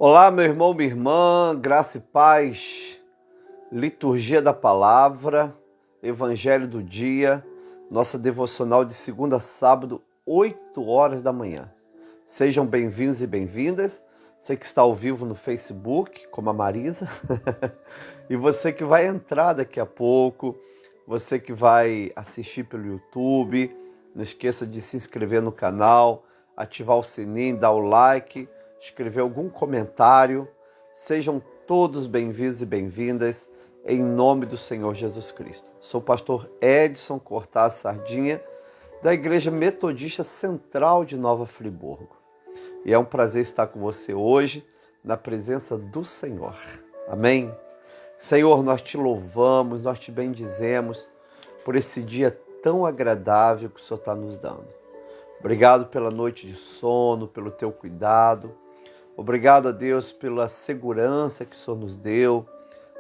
Olá, meu irmão, minha irmã, graça e paz, liturgia da palavra, evangelho do dia, nossa devocional de segunda a sábado, 8 horas da manhã. Sejam bem-vindos e bem-vindas, você que está ao vivo no Facebook, como a Marisa, e você que vai entrar daqui a pouco, você que vai assistir pelo YouTube, não esqueça de se inscrever no canal, ativar o sininho, dar o like, escrever algum comentário. Sejam todos bem-vindos e bem-vindas em nome do Senhor Jesus Cristo. Sou o pastor Edson Cortaz Sardinha, da Igreja Metodista Central de Nova Friburgo. E é um prazer estar com você hoje, na presença do Senhor. Amém? Senhor, nós te louvamos, nós te bendizemos por esse dia tão agradável que o Senhor está nos dando. Obrigado pela noite de sono, pelo teu cuidado. Obrigado a Deus pela segurança que o Senhor nos deu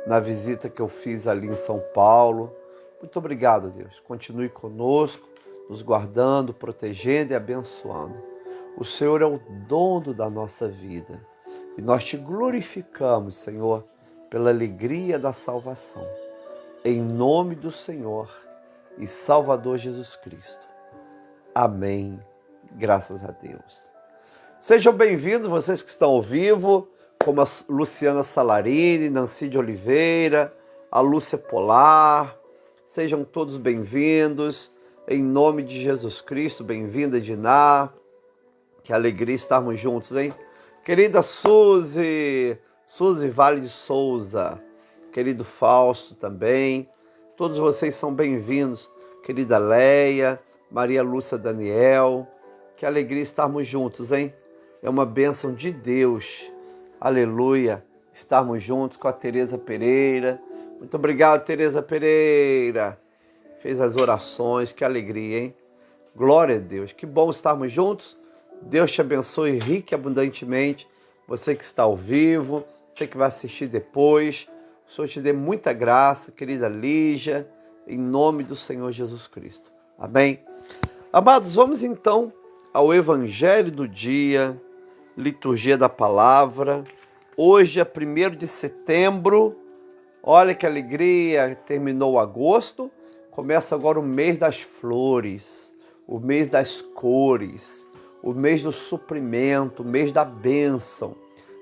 na visita que eu fiz ali em São Paulo. Muito obrigado, Deus. Continue conosco, nos guardando, protegendo e abençoando. O Senhor é o dono da nossa vida e nós te glorificamos, Senhor, pela alegria da salvação. Em nome do Senhor e Salvador Jesus Cristo. Amém. Graças a Deus. Sejam bem-vindos vocês que estão ao vivo, como a Luciana Salarini, Nancy de Oliveira, a Lúcia Polar. Sejam todos bem-vindos, em nome de Jesus Cristo. Bem-vinda, Diná. Que alegria estarmos juntos, hein? Querida Suzy Vale de Souza, querido Fausto também. Todos vocês são bem-vindos. Querida Leia, Maria Lúcia Daniel. Que alegria estarmos juntos, hein? É uma bênção de Deus, aleluia, estarmos juntos com a Tereza Pereira. Muito obrigado, Tereza Pereira. Fez as orações, que alegria, hein? Glória a Deus, que bom estarmos juntos. Deus te abençoe rica e abundantemente. Você que está ao vivo, você que vai assistir depois. O Senhor te dê muita graça, querida Lígia, em nome do Senhor Jesus Cristo. Amém? Amados, vamos então ao Evangelho do dia, liturgia da palavra. Hoje é 1º de setembro, olha que alegria, terminou agosto, começa agora o mês das flores, o mês das cores, o mês do suprimento, o mês da bênção.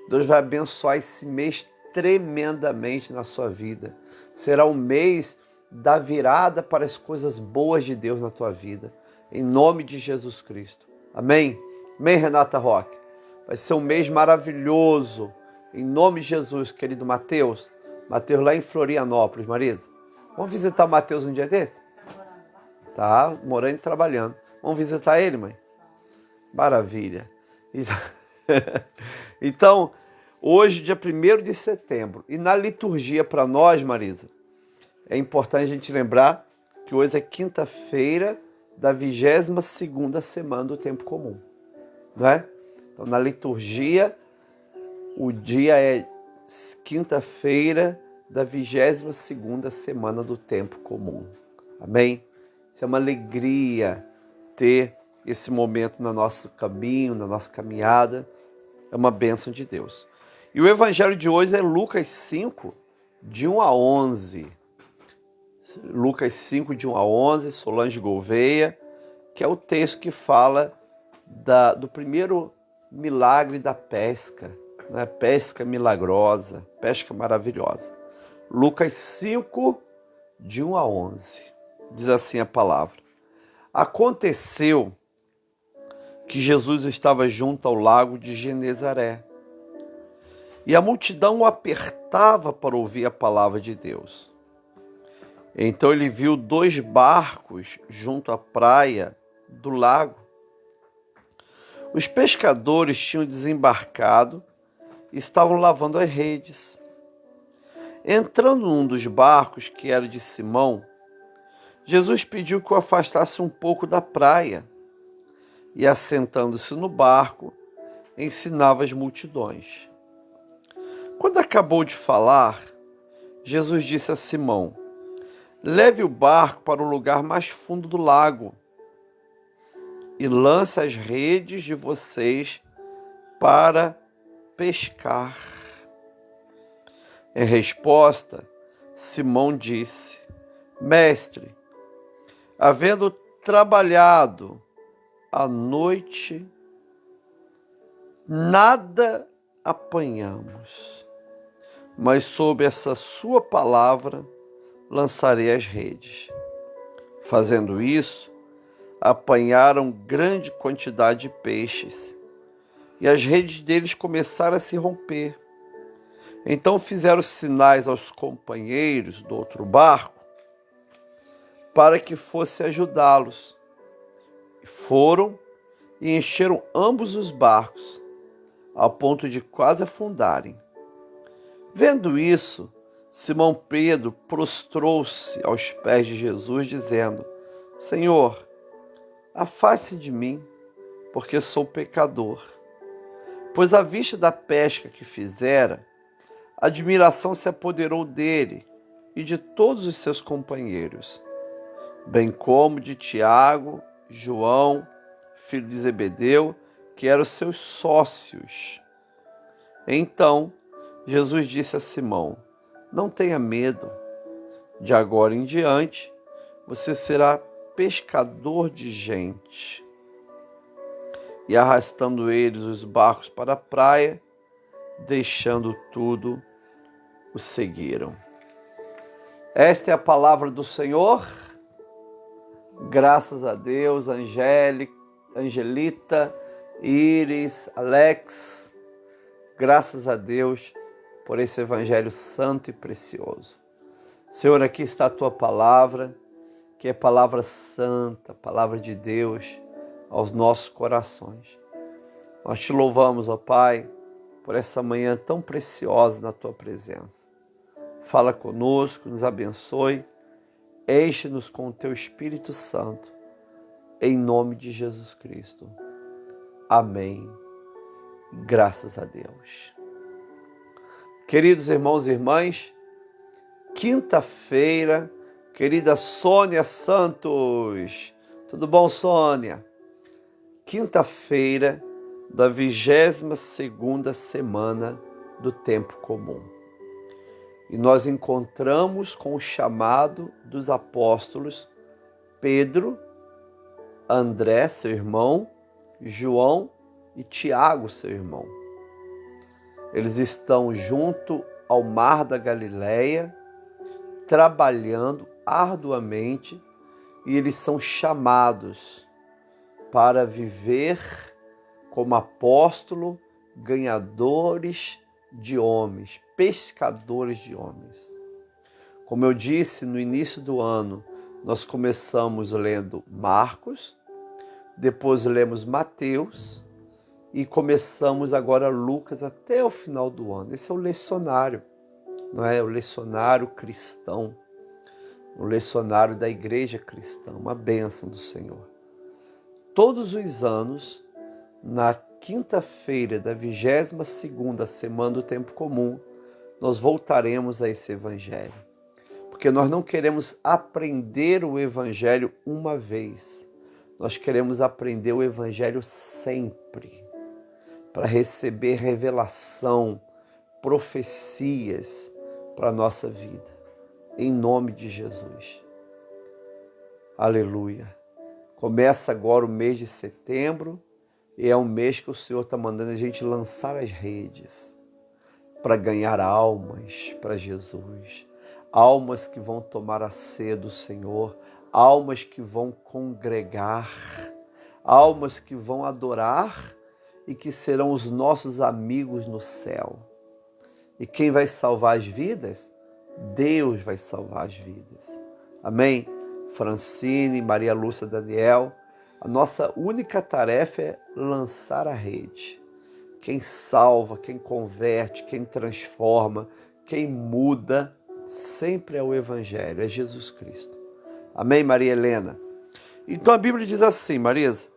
Deus vai abençoar esse mês tremendamente na sua vida. Será um mês da virada para as coisas boas de Deus na tua vida, em nome de Jesus Cristo. Amém? Amém, Renata Roque? Vai ser um mês maravilhoso, em nome de Jesus, querido Mateus. Mateus lá em Florianópolis, Marisa. Vamos visitar o Mateus um dia desse? Tá, morando e trabalhando. Vamos visitar ele, mãe? Maravilha. Então, hoje, dia 1º de setembro, e na liturgia para nós, Marisa, é importante a gente lembrar que hoje é quinta-feira da 22ª semana do tempo comum, não é? Então, na liturgia, o dia é quinta-feira da 22ª semana do tempo comum. Amém? Isso é uma alegria ter esse momento no nosso caminho, na nossa caminhada. É uma bênção de Deus. E o evangelho de hoje é Lucas 5, de 1 a 11. Lucas 5, de 1 a 11, Solange Gouveia, que é o texto que fala do primeiro milagre da pesca, né? Pesca milagrosa, pesca maravilhosa. Lucas 5, de 1 a 11, diz assim a palavra. Aconteceu que Jesus estava junto ao lago de Genezaré, e a multidão o apertava para ouvir a palavra de Deus. Então ele viu 2 barcos junto à praia do lago. Os pescadores tinham desembarcado e estavam lavando as redes. Entrando num dos barcos, que era de Simão, Jesus pediu que o afastasse um pouco da praia e, assentando-se no barco, ensinava as multidões. Quando acabou de falar, Jesus disse a Simão: leve o barco para o lugar mais fundo do lago e lance as redes de vocês para pescar. Em resposta, Simão disse: Mestre, havendo trabalhado a noite, nada apanhamos, mas sob essa sua palavra lançarei as redes. Fazendo isso, apanharam grande quantidade de peixes, e as redes deles começaram a se romper. Então fizeram sinais aos companheiros do outro barco para que fosse ajudá-los. Foram e encheram ambos os barcos, ao ponto de quase afundarem. Vendo isso, Simão Pedro prostrou-se aos pés de Jesus, dizendo: Senhor, afaste-se de mim, porque sou pecador. Pois à vista da pesca que fizera, a admiração se apoderou dele e de todos os seus companheiros, bem como de Tiago, João, filho de Zebedeu, que eram seus sócios. Então, Jesus disse a Simão: Não tenha medo, de agora em diante você será pescador de gente. E arrastando eles os barcos para a praia, deixando tudo, os seguiram. Esta é a palavra do Senhor. Graças a Deus, Angelita, Iris, Alex, graças a Deus por esse evangelho santo e precioso. Senhor, aqui está a tua palavra, que é palavra santa, palavra de Deus aos nossos corações. Nós te louvamos, ó Pai, por essa manhã tão preciosa na tua presença. Fala conosco, nos abençoe, enche-nos com o teu Espírito Santo, em nome de Jesus Cristo. Amém. Graças a Deus. Queridos irmãos e irmãs, quinta-feira, querida Sônia Santos, tudo bom, Sônia? Quinta-feira da 22ª semana do tempo comum. E nós encontramos com o chamado dos apóstolos Pedro, André, seu irmão, João e Tiago, seu irmão. Eles estão junto ao mar da Galileia, trabalhando arduamente, e eles são chamados para viver como apóstolo, ganhadores de homens, pescadores de homens. Como eu disse no início do ano, nós começamos lendo Marcos, depois lemos Mateus e começamos agora Lucas até o final do ano. Esse é o lecionário, não é? O lecionário cristão, o lecionário da igreja cristã, uma bênção do Senhor. Todos os anos, na quinta-feira da 22ª semana do tempo comum, nós voltaremos a esse evangelho. Porque nós não queremos aprender o evangelho uma vez. Nós queremos aprender o evangelho sempre, para receber revelação, profecias para a nossa vida. Em nome de Jesus. Aleluia. Começa agora o mês de setembro, e é um mês que o Senhor está mandando a gente lançar as redes para ganhar almas para Jesus. Almas que vão tomar a ceia do Senhor, almas que vão congregar, almas que vão adorar e que serão os nossos amigos no céu. E quem vai salvar as vidas? Deus vai salvar as vidas. Amém? Francine, Maria Lúcia, Daniel, a nossa única tarefa é lançar a rede. Quem salva, quem converte, quem transforma, quem muda, sempre é o Evangelho, é Jesus Cristo. Amém, Maria Helena? Então a Bíblia diz assim, Marisa,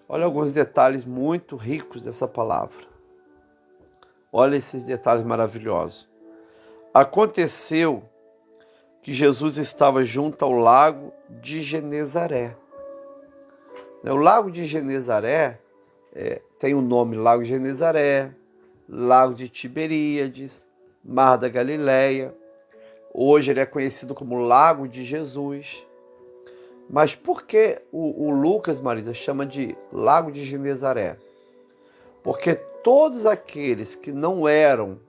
olha alguns detalhes muito ricos dessa palavra. Olha esses detalhes maravilhosos. Aconteceu que Jesus estava junto ao lago de Genezaré. O lago de Genezaré tem o nome Lago de Genezaré, Lago de Tiberíades, Mar da Galileia. Hoje ele é conhecido como Lago de Jesus. Mas por que o Lucas, Marisa, chama de Lago de Genezaré? Porque todos aqueles que não eram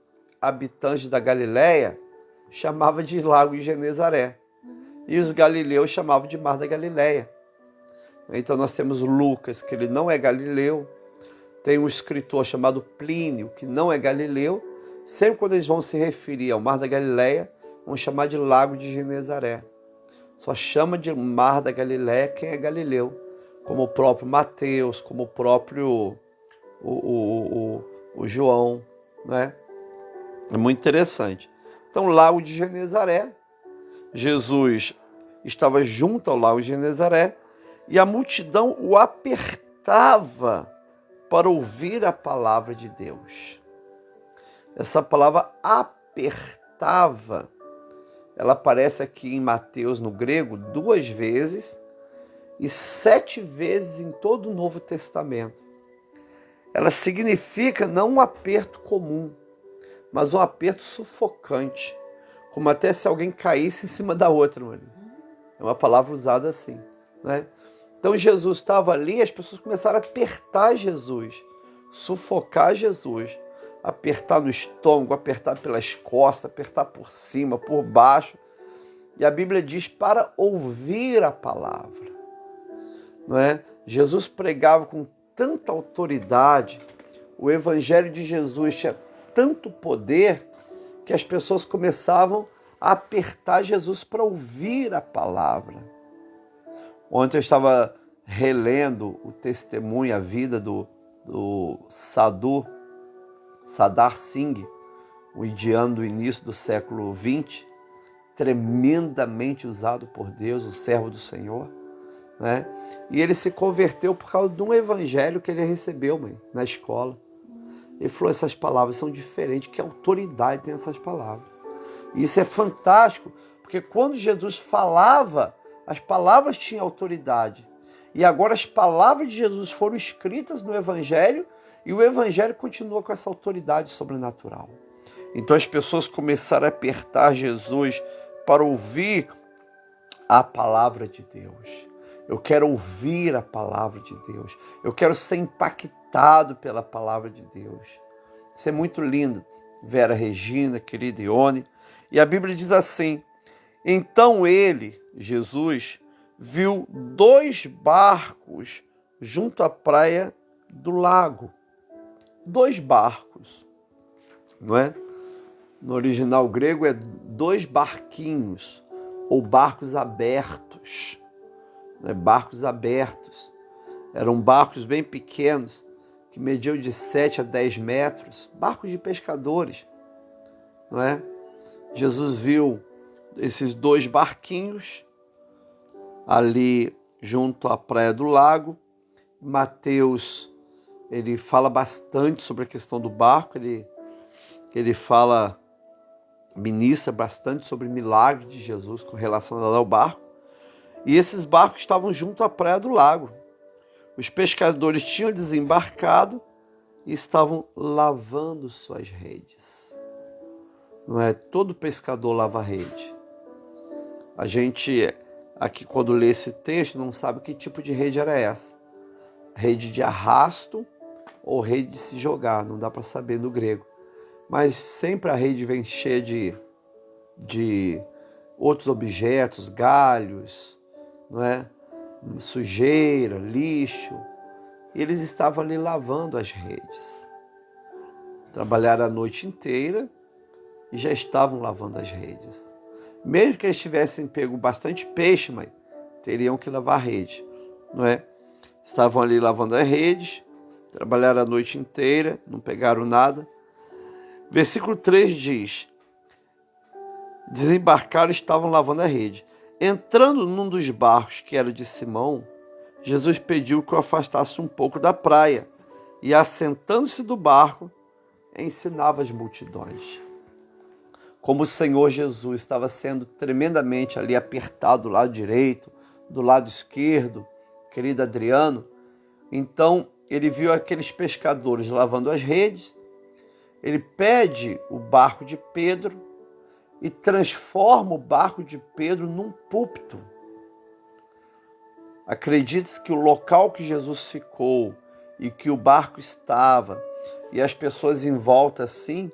habitantes da Galileia chamavam de Lago de Genezaré. E os galileus chamavam de Mar da Galileia. Então nós temos Lucas, que ele não é galileu. Tem um escritor chamado Plínio, que não é galileu. Sempre quando eles vão se referir ao Mar da Galileia, vão chamar de Lago de Genezaré. Só chama de Mar da Galileia quem é galileu, como o próprio Mateus, como o próprio o João, né? É muito interessante. Então, Lago de Genezaré, Jesus estava junto ao Lago de Genezaré e a multidão o apertava para ouvir a palavra de Deus. Essa palavra apertava, ela aparece aqui em Mateus, no grego, 2 vezes e 7 vezes em todo o Novo Testamento. Ela significa não um aperto comum, mas um aperto sufocante, como até se alguém caísse em cima da outra. É uma palavra usada assim, né? Então Jesus estava ali, as pessoas começaram a apertar Jesus, sufocar Jesus, apertar no estômago, apertar pelas costas, apertar por cima, por baixo. E a Bíblia diz para ouvir a palavra, não é? Jesus pregava com tanta autoridade, o evangelho de Jesus tinha tanto poder que as pessoas começavam a apertar Jesus para ouvir a palavra. Ontem eu estava relendo o testemunho, a vida do Sardar Singh, o indiano do início do século XX, tremendamente usado por Deus, o servo do Senhor, né? E ele se converteu por causa de um evangelho que ele recebeu, na escola. Ele falou, essas palavras são diferentes, que autoridade tem essas palavras. E isso é fantástico, porque quando Jesus falava, as palavras tinham autoridade. E agora as palavras de Jesus foram escritas no evangelho e o evangelho continua com essa autoridade sobrenatural. Então as pessoas começaram a apertar Jesus para ouvir a palavra de Deus. Eu quero ouvir a palavra de Deus. Eu quero ser impactado pela palavra de Deus. Isso é muito lindo. Vera Regina, querida Ione. E a Bíblia diz assim, então ele, Jesus, viu 2 barcos junto à praia do lago. 2 barcos, não é? No original grego é 2 barquinhos, ou barcos abertos. Barcos abertos. Eram barcos bem pequenos, que mediam de 7 a 10 metros, barcos de pescadores, não é? Jesus viu esses 2 barquinhos ali junto à praia do lago. Mateus, ele fala bastante sobre a questão do barco, ele fala, ministra bastante sobre o milagre de Jesus com relação ao barco. E esses barcos estavam junto à praia do lago. Os pescadores tinham desembarcado e estavam lavando suas redes. Não é? Todo pescador lava a rede. A gente, aqui quando lê esse texto, não sabe que tipo de rede era essa. Rede de arrasto ou rede de se jogar, não dá para saber no grego. Mas sempre a rede vem cheia de outros objetos, galhos, não é? Sujeira, lixo. E eles estavam ali lavando as redes. Trabalharam a noite inteira e já estavam lavando as redes. Mesmo que eles tivessem pego bastante peixe, mas teriam que lavar a rede, não é? Estavam ali lavando as redes, trabalharam a noite inteira, não pegaram nada. Versículo 3 diz, desembarcaram e estavam lavando a rede. Entrando num dos barcos que era de Simão, Jesus pediu que o afastasse um pouco da praia e, assentando-se do barco, ensinava as multidões. Como o Senhor Jesus estava sendo tremendamente ali apertado do lado direito, do lado esquerdo, querido Adriano, então ele viu aqueles pescadores lavando as redes, Ele pede o barco de Pedro e transforma o barco de Pedro num púlpito. Acredite-se que o local que Jesus ficou e que o barco estava e as pessoas em volta assim,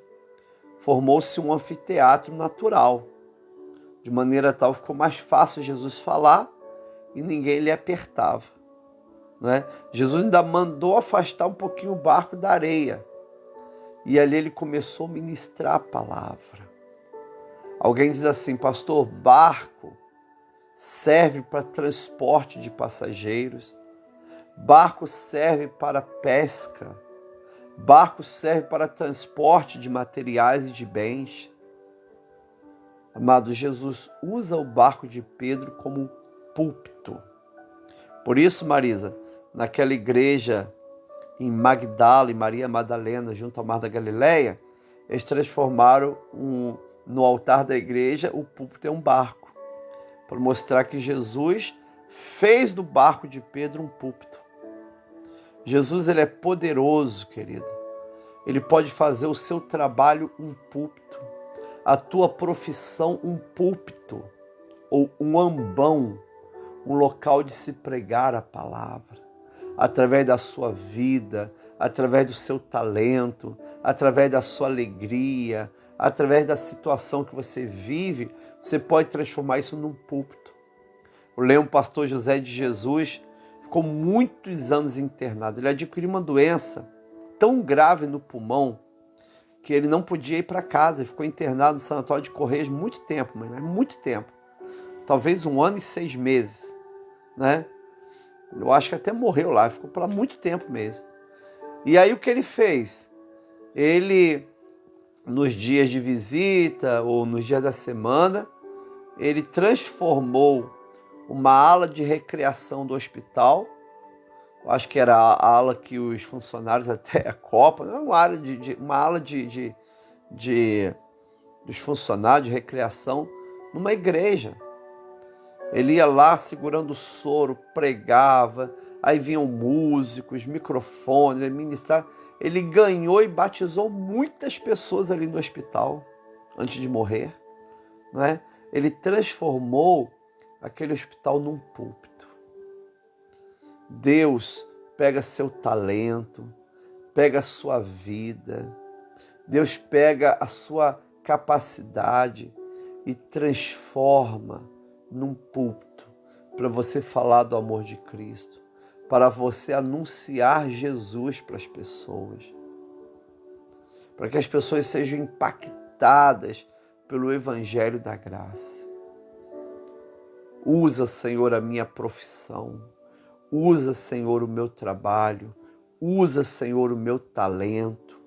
formou-se um anfiteatro natural. De maneira tal, ficou mais fácil Jesus falar e ninguém lhe apertava. Não é? Jesus ainda mandou afastar um pouquinho o barco da areia. E ali ele começou a ministrar a palavra. Alguém diz assim: pastor, barco serve para transporte de passageiros, barco serve para pesca, barco serve para transporte de materiais e de bens. Amado, Jesus usa o barco de Pedro como púlpito. Por isso, Marisa, naquela igreja em Magdala, e Maria Madalena, junto ao Mar da Galileia, eles transformaram no altar da igreja o púlpito em um barco, para mostrar que Jesus fez do barco de Pedro um púlpito. Jesus, ele é poderoso, querido. Ele pode fazer o seu trabalho um púlpito, a tua profissão um púlpito, ou um ambão, um local de se pregar a palavra, através da sua vida, através do seu talento, através da sua alegria, através da situação que você vive, você pode transformar isso num púlpito. Eu lembro o pastor José de Jesus, ficou muitos anos internado. Ele adquiriu uma doença tão grave no pulmão que ele não podia ir para casa. Ele ficou internado no sanatório de Correios muito tempo, mas muito tempo. Talvez 1 ano e 6 meses, né? Eu acho que até morreu lá, ficou por muito tempo mesmo. E aí o que ele fez? Ele, nos dias de visita ou nos dias da semana, ele transformou uma ala de recreação do hospital, acho que era a ala que os funcionários até a Copa, uma ala dos funcionários de recreação, numa igreja. Ele ia lá segurando o soro, pregava, aí vinham músicos, microfones, ele ministrava. Ele ganhou e batizou muitas pessoas ali no hospital, antes de morrer. Não é? Ele transformou aquele hospital num púlpito. Deus pega seu talento, pega a sua vida, Deus pega a sua capacidade e transforma num púlpito para você falar do amor de Cristo, para você anunciar Jesus para as pessoas, para que as pessoas sejam impactadas pelo Evangelho da graça. Usa, Senhor, a minha profissão, usa, Senhor, o meu trabalho, usa, Senhor, o meu talento,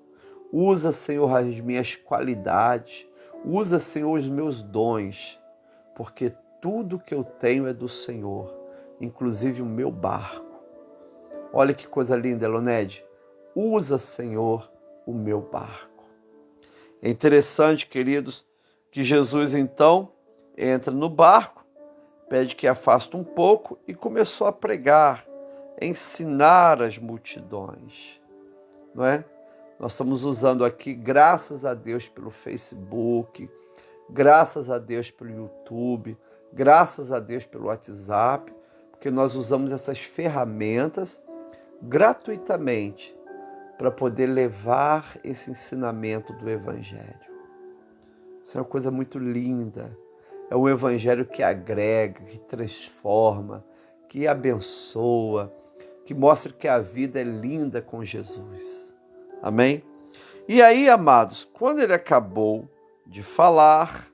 usa, Senhor, as minhas qualidades, usa, Senhor, os meus dons, porque tudo que eu tenho é do Senhor, inclusive o meu barco. Olha que coisa linda, Eloned. Usa, Senhor, o meu barco. É interessante, queridos, que Jesus então entra no barco, pede que afaste um pouco e começou a pregar, a ensinar as multidões. Não é? Nós estamos usando aqui, graças a Deus, pelo Facebook, graças a Deus pelo YouTube, graças a Deus pelo WhatsApp, porque nós usamos essas ferramentas gratuitamente para poder levar esse ensinamento do Evangelho. Isso é uma coisa muito linda. É um Evangelho que agrega, que transforma, que abençoa, que mostra que a vida é linda com Jesus. Amém? E aí, amados, quando ele acabou de falar,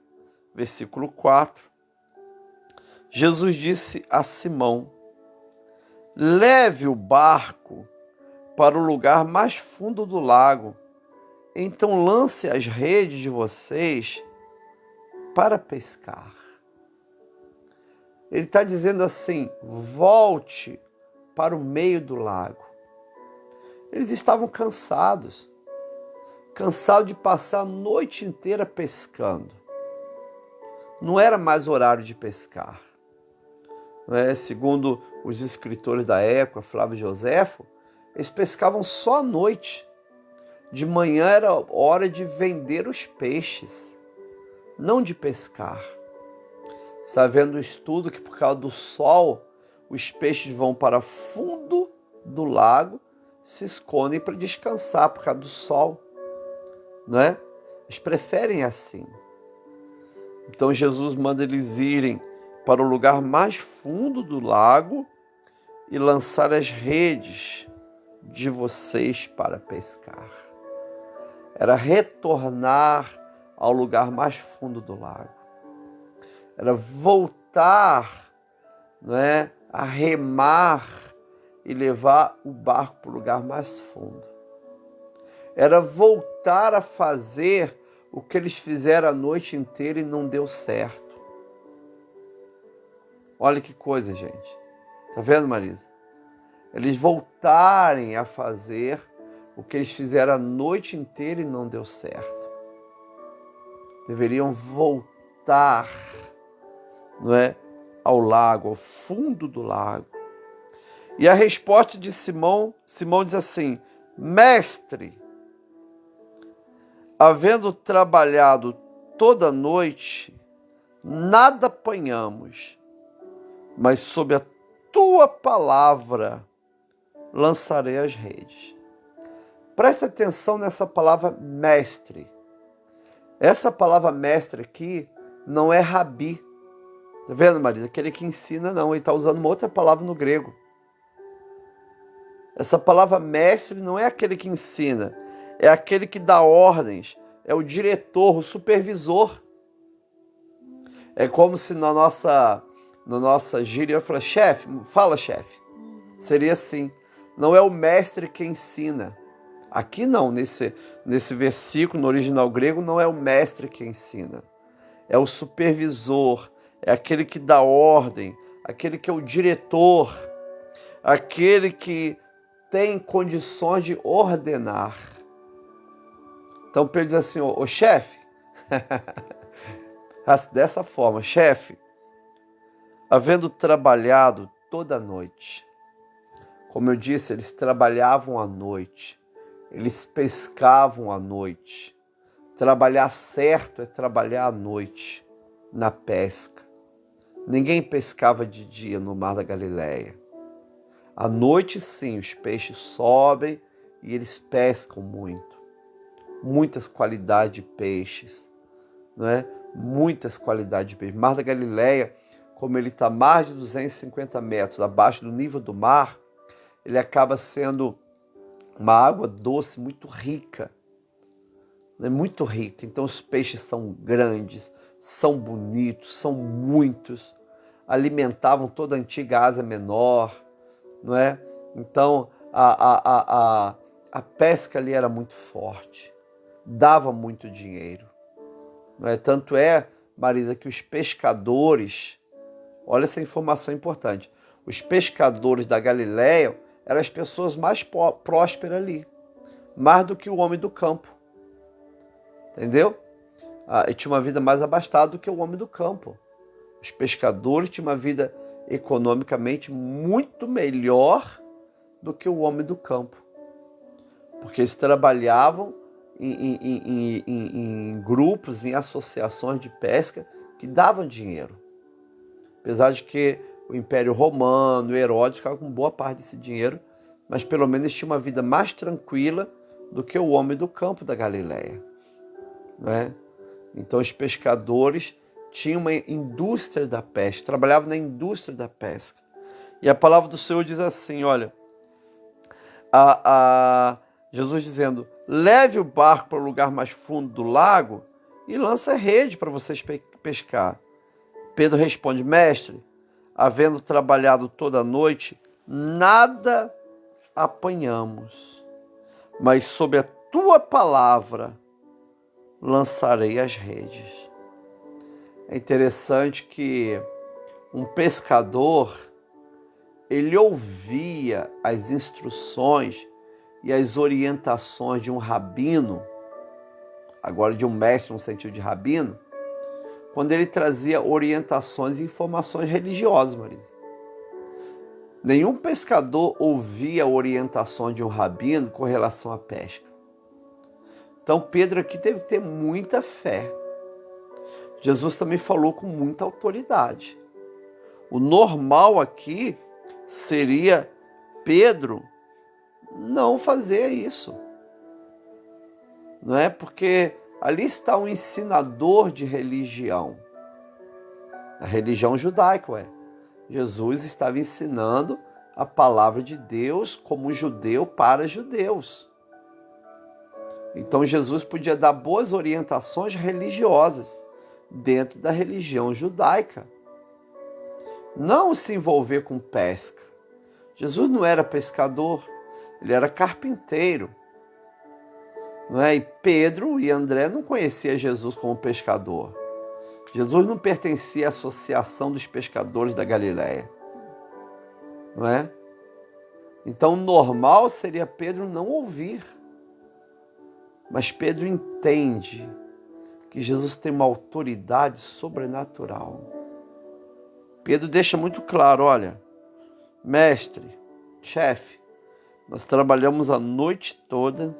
versículo 4, Jesus disse a Simão: leve o barco para o lugar mais fundo do lago, então lance as redes de vocês para pescar. Ele está dizendo assim: volte para o meio do lago. Eles estavam cansados de passar a noite inteira pescando. Não era mais horário de pescar. Não é? Segundo os escritores da época, Flávio Joséfo, eles pescavam só à noite. De manhã era hora de vender os peixes, não de pescar. Está vendo o estudo que por causa do sol, os peixes vão para fundo do lago, se escondem para descansar por causa do sol, não é? Eles preferem assim. Então Jesus manda eles irem para o lugar mais fundo do lago e lançar as redes de vocês para pescar. Era retornar ao lugar mais fundo do lago. Era voltar, não é, a remar e levar o barco para o lugar mais fundo. Era voltar a fazer o que eles fizeram a noite inteira e não deu certo. Olha que coisa, gente. Tá vendo, Marisa? Eles voltarem a fazer o que eles fizeram a noite inteira e não deu certo. Deveriam voltar, não é, ao lago, ao fundo do lago. E a resposta de Simão diz assim: Mestre, havendo trabalhado toda a noite, nada apanhamos, mas sob a tua palavra lançarei as redes. Presta atenção nessa palavra mestre. Essa palavra mestre aqui não é rabi. Tá vendo, Marisa? Aquele que ensina, não. Ele está usando uma outra palavra no grego. Essa palavra mestre não é aquele que ensina. É aquele que dá ordens. É o diretor, o supervisor. É como se na nossa gíria eu falasse, chefe, fala chefe. Seria assim. Não é o mestre que ensina. Aqui não, nesse versículo, no original grego, não é o mestre que ensina. É o supervisor, é aquele que dá ordem, aquele que é o diretor, aquele que tem condições de ordenar. Então, Pedro diz assim, ô chefe, dessa forma, chefe, havendo trabalhado toda a noite, como eu disse, eles trabalhavam à noite, eles pescavam à noite. Trabalhar certo é trabalhar à noite, na pesca. Ninguém pescava de dia no Mar da Galileia. À noite, sim, os peixes sobem e eles pescam muito. Muitas qualidades de peixes, não é? Muitas qualidades de peixes. Mar da Galileia, como ele está a mais de 250 metros abaixo do nível do mar, ele acaba sendo uma água doce muito rica, né? Muito rica. Então os peixes são grandes, são bonitos, são muitos. Alimentavam toda a antiga Ásia Menor, não é? Então a pesca ali era muito forte, dava muito dinheiro, não é? Tanto é, Marisa, que os pescadores, olha essa informação importante, os pescadores da Galileia eram as pessoas mais prósperas ali, mais do que o homem do campo, entendeu? E tinha uma vida mais abastada do que o homem do campo. Os pescadores tinham uma vida economicamente muito melhor do que o homem do campo, porque eles trabalhavam em grupos, em associações de pesca que davam dinheiro. Apesar de que o Império Romano, o Herodes ficavam com boa parte desse dinheiro, mas pelo menos tinha uma vida mais tranquila do que o homem do campo da Galileia, né? Então os pescadores tinham uma indústria da pesca, trabalhavam na indústria da pesca. E a palavra do Senhor diz assim, olha, Jesus dizendo, leve o barco para o lugar mais fundo do lago e lança a rede para vocês pescar. Pedro responde, mestre, havendo trabalhado toda a noite, nada apanhamos, mas sob a tua palavra lançarei as redes. É interessante que um pescador, ele ouvia as instruções e as orientações de um rabino, agora de um mestre no sentido de rabino, quando ele trazia orientações e informações religiosas, Marisa. Nenhum pescador ouvia orientações de um rabino com relação à pesca. Então Pedro aqui teve que ter muita fé. Jesus também falou com muita autoridade. O normal aqui seria Pedro não fazer isso. Não é? Porque ali está um ensinador de religião. A religião judaica, Jesus estava ensinando a palavra de Deus como judeu para judeus. Então Jesus podia dar boas orientações religiosas dentro da religião judaica. Não se envolver com pesca. Jesus não era pescador, ele era carpinteiro. Não é? E Pedro e André não conheciam Jesus como pescador. Jesus não pertencia à associação dos pescadores da Galileia. Não é? Então, normal seria Pedro não ouvir. Mas Pedro entende que Jesus tem uma autoridade sobrenatural. Pedro deixa muito claro, olha, mestre, chefe, nós trabalhamos a noite toda,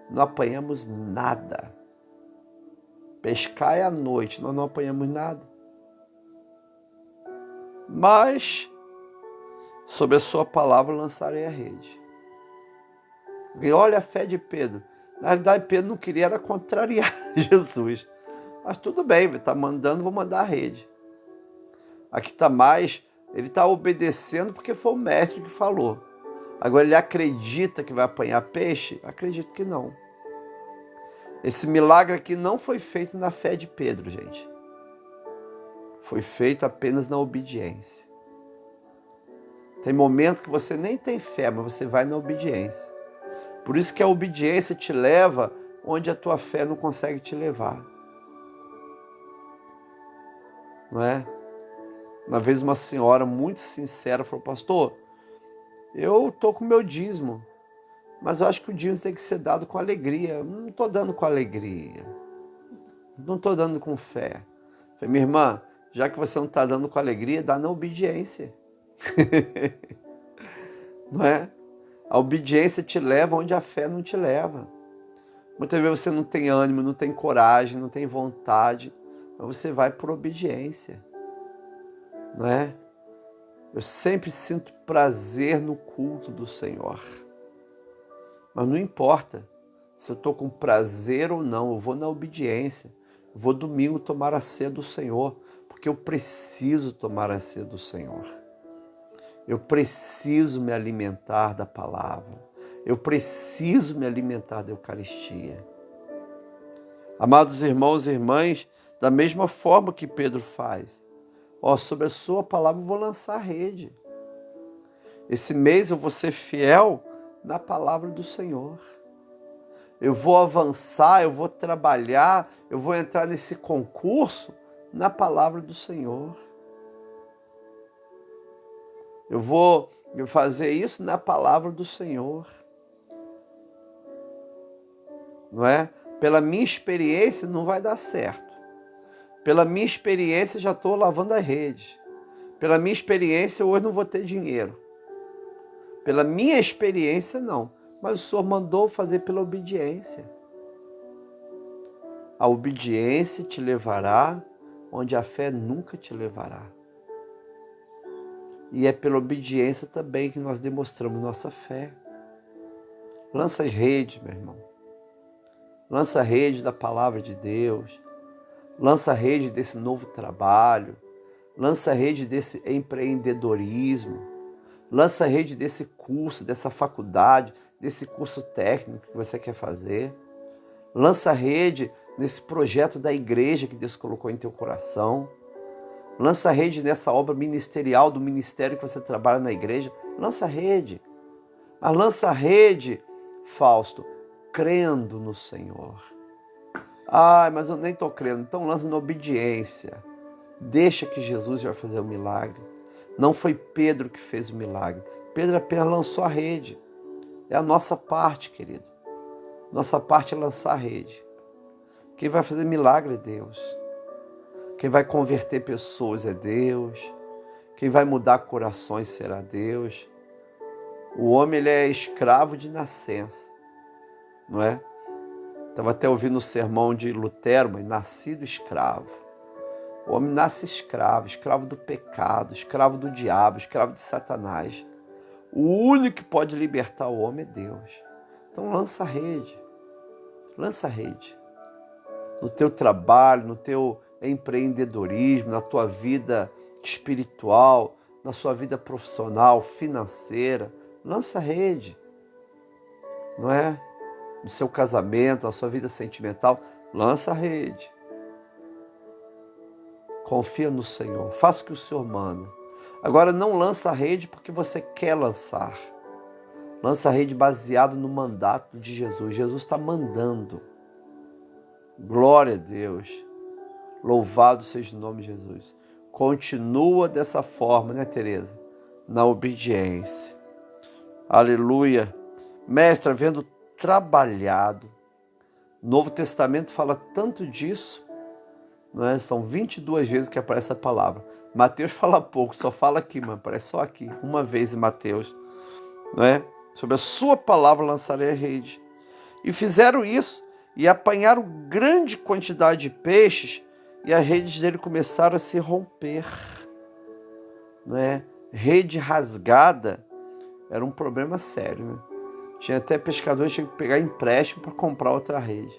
não apanhamos nada. Pescar é à noite, nós não apanhamos nada. Mas, sob a sua palavra, lançarei a rede. E olha a fé de Pedro. Na realidade, Pedro não queria era contrariar Jesus. Mas tudo bem, ele está mandando, vou mandar a rede. Aqui está mais, ele está obedecendo porque foi o mestre que falou. Agora ele acredita que vai apanhar peixe? Acredito que não. Esse milagre aqui não foi feito na fé de Pedro, gente. Foi feito apenas na obediência. Tem momento que você nem tem fé, mas você vai na obediência. Por isso que a obediência te leva onde a tua fé não consegue te levar. Não é? Uma vez uma senhora muito sincera falou, pastor, eu estou com o meu dízimo, mas eu acho que o dízimo tem que ser dado com alegria. Eu não estou dando com alegria. Não estou dando com fé. Eu falei, minha irmã, já que você não está dando com alegria, dá na obediência. Não é? A obediência te leva onde a fé não te leva. Muitas vezes você não tem ânimo, não tem coragem, não tem vontade, mas você vai por obediência. Não é? Eu sempre sinto prazer no culto do Senhor. Mas não importa se eu estou com prazer ou não, eu vou na obediência. Eu vou domingo tomar a ceia do Senhor, porque eu preciso tomar a ceia do Senhor. Eu preciso me alimentar da palavra. Eu preciso me alimentar da Eucaristia. Amados irmãos e irmãs, da mesma forma que Pedro faz, sobre a sua palavra eu vou lançar a rede. Esse mês eu vou ser fiel na palavra do Senhor. Eu vou avançar, eu vou trabalhar, eu vou entrar nesse concurso na palavra do Senhor. Eu vou fazer isso na palavra do Senhor. Não é? Pela minha experiência não vai dar certo. Pela minha experiência já estou lavando a rede. Pela minha experiência hoje não vou ter dinheiro. Pela minha experiência não. Mas o Senhor mandou fazer pela obediência. A obediência te levará onde a fé nunca te levará. E é pela obediência também que nós demonstramos nossa fé. Lança as redes, meu irmão. Lança a rede da palavra de Deus. Lança a rede desse novo trabalho. Lança a rede desse empreendedorismo. Lança a rede desse curso, dessa faculdade, desse curso técnico que você quer fazer. Lança a rede nesse projeto da igreja que Deus colocou em teu coração. Lança a rede nessa obra ministerial do ministério que você trabalha na igreja. Lança a rede. Mas lança a rede, Fausto, crendo no Senhor. Mas eu nem estou crendo. Então lança na obediência. Deixa que Jesus vai fazer o milagre. Não foi Pedro que fez o milagre. Pedro apenas lançou a rede. É a nossa parte, querido. Nossa parte é lançar a rede. Quem vai fazer milagre é Deus. Quem vai converter pessoas é Deus. Quem vai mudar corações será Deus. O homem ele é escravo de nascença, não é? Estava até ouvindo o sermão de Lutero, mas nascido escravo. O homem nasce escravo, escravo do pecado, escravo do diabo, escravo de Satanás. O único que pode libertar o homem é Deus. Então lança a rede. Lança a rede. No teu trabalho, no teu empreendedorismo, na tua vida espiritual, na sua vida profissional, financeira. Lança a rede. Não é? No seu casamento, na sua vida sentimental, lança a rede. Confia no Senhor. Faça o que o Senhor manda. Agora não lança a rede porque você quer lançar. Lança a rede baseado no mandato de Jesus. Jesus está mandando. Glória a Deus. Louvado seja o nome de Jesus. Continua dessa forma, né, Tereza? Na obediência. Aleluia. Mestre, havendo trabalhado. O Novo Testamento fala tanto disso, não é? São 22 vezes que aparece a palavra. Mateus fala pouco, só fala aqui, mas aparece só aqui, uma vez em Mateus, não é? Sobre a sua palavra lançarei a rede. E fizeram isso, e apanharam grande quantidade de peixes, e as redes dele começaram a se romper, não é? Rede rasgada era um problema sério, né? Tinha até pescadores que tinham que pegar empréstimo para comprar outra rede.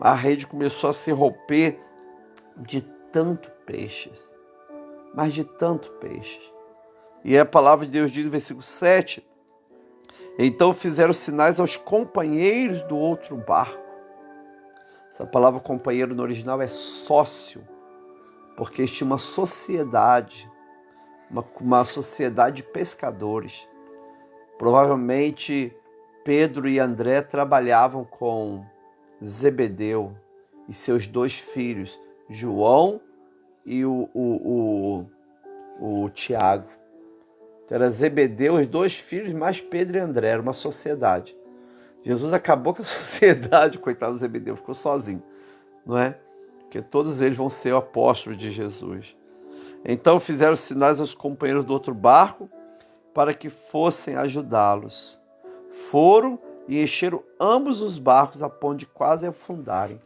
A rede começou a se romper de tanto peixes. Mas de tanto peixes. E a palavra de Deus diz no versículo 7. Então fizeram sinais aos companheiros do outro barco. Essa palavra companheiro no original é sócio. Porque tinha uma sociedade. Uma sociedade de pescadores. Provavelmente Pedro e André trabalhavam com Zebedeu e seus 2 filhos, João e o Tiago. Então era Zebedeu, os 2 filhos, mais Pedro e André, era uma sociedade. Jesus acabou com a sociedade, coitado do Zebedeu, ficou sozinho, não é? Porque todos eles vão ser apóstolos de Jesus. Então fizeram sinais aos companheiros do outro barco para que fossem ajudá-los. Foram e encheram ambos os barcos a ponto de quase afundarem.